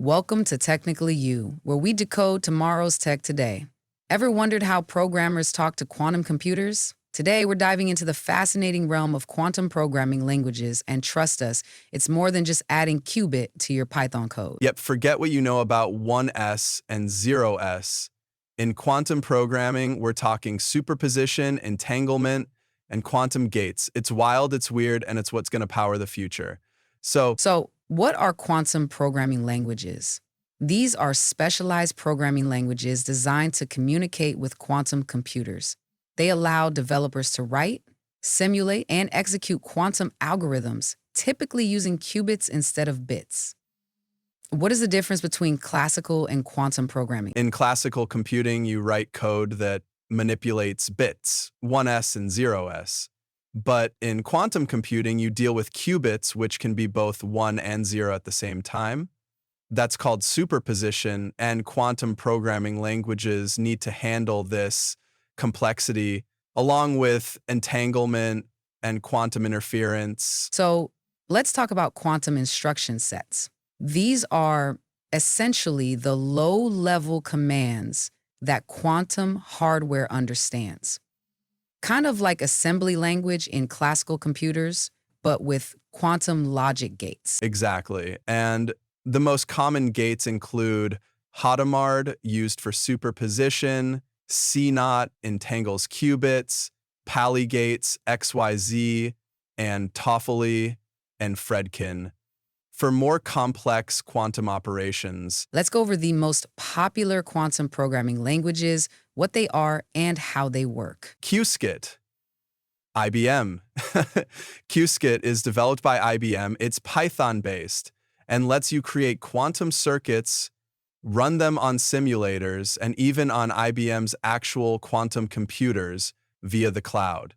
Welcome to Technically You, where we decode tomorrow's tech today. Ever wondered how programmers talk to quantum computers? Today, we're diving into the fascinating realm of quantum programming languages, and trust us, it's more than just adding qubit to your Python code. Yep, forget what you know about 1s and 0s. In quantum programming, we're talking superposition, entanglement, and quantum gates. It's wild, it's weird, and it's what's going to power the future. So, what are quantum programming languages? These are specialized programming languages designed to communicate with quantum computers. They allow developers to write, simulate, and execute quantum algorithms, typically using qubits instead of bits. What is the difference between classical and quantum programming? In classical computing, you write code that manipulates bits, 1s and 0s. But in quantum computing, you deal with qubits, which can be both 1 and 0 at the same time. That's called superposition, and quantum programming languages need to handle this complexity, along with entanglement and quantum interference. So, let's talk about quantum instruction sets. These are essentially the low-level commands that quantum hardware understands. Kind of like assembly language in classical computers, but with quantum logic gates. Exactly. And the most common gates include Hadamard, used for superposition, C0 entangles qubits, Pali gates, XYZ, and Toffoli and Fredkin. For more complex quantum operations, Let's go over the most popular quantum programming languages, what they are, and how they work. Qiskit, IBM. Qiskit is developed by IBM. It's Python-based and lets you create quantum circuits, run them on simulators, and even on IBM's actual quantum computers via the cloud.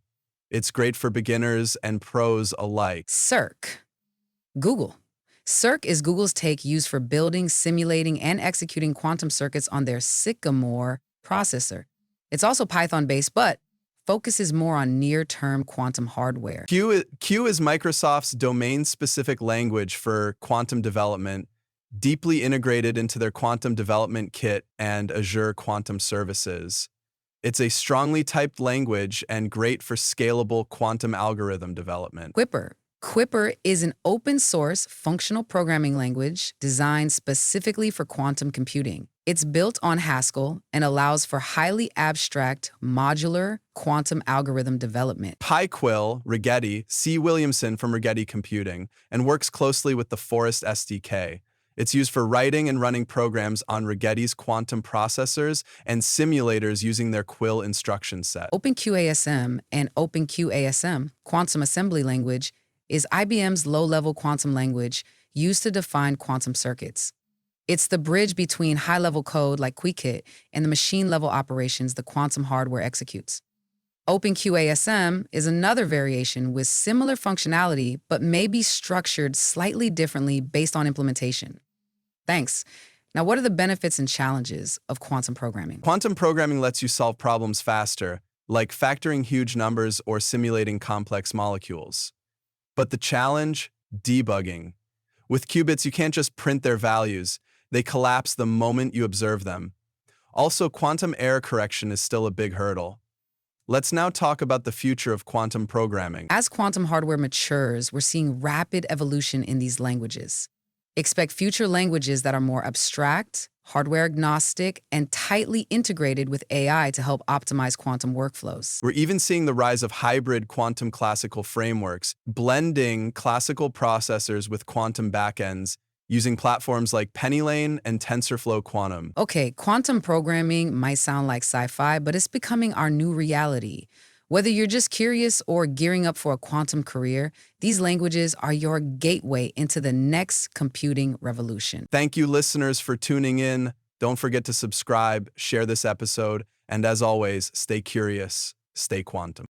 It's great for beginners and pros alike. Cirq. Google. Cirq is Google's take used for building, simulating, and executing quantum circuits on their Sycamore processor. It's also Python-based, but focuses more on near-term quantum hardware. Q is Microsoft's domain-specific language for quantum development, deeply integrated into their quantum development kit and Azure Quantum Services. It's a strongly typed language and great for scalable quantum algorithm development. Quipper. Quipper is an open-source functional programming language designed specifically for quantum computing. It's built on Haskell and allows for highly abstract, modular quantum algorithm development. PyQuil, Rigetti, C. Williamson from Rigetti Computing, and works closely with the Forest SDK. It's used for writing and running programs on Rigetti's quantum processors and simulators using their Quill instruction set. OpenQASM and OpenQASM, quantum assembly language, is IBM's low-level quantum language used to define quantum circuits. It's the bridge between high-level code like Qiskit and the machine-level operations the quantum hardware executes. OpenQASM is another variation with similar functionality but may be structured slightly differently based on implementation. Thanks. Now, what are the benefits and challenges of quantum programming? Quantum programming lets you solve problems faster, like factoring huge numbers or simulating complex molecules. But the challenge? Debugging. With qubits, you can't just print their values. They collapse the moment you observe them. Also, quantum error correction is still a big hurdle. Let's now talk about the future of quantum programming. As quantum hardware matures, we're seeing rapid evolution in these languages. Expect future languages that are more abstract, hardware agnostic, and tightly integrated with AI to help optimize quantum workflows. We're even seeing the rise of hybrid quantum classical frameworks, blending classical processors with quantum backends, using platforms like PennyLane and TensorFlow Quantum. Okay, quantum programming might sound like sci-fi, but it's becoming our new reality. Whether you're just curious or gearing up for a quantum career, these languages are your gateway into the next computing revolution. Thank you, listeners, for tuning in. Don't forget to subscribe, share this episode, and as always, stay curious, stay quantum.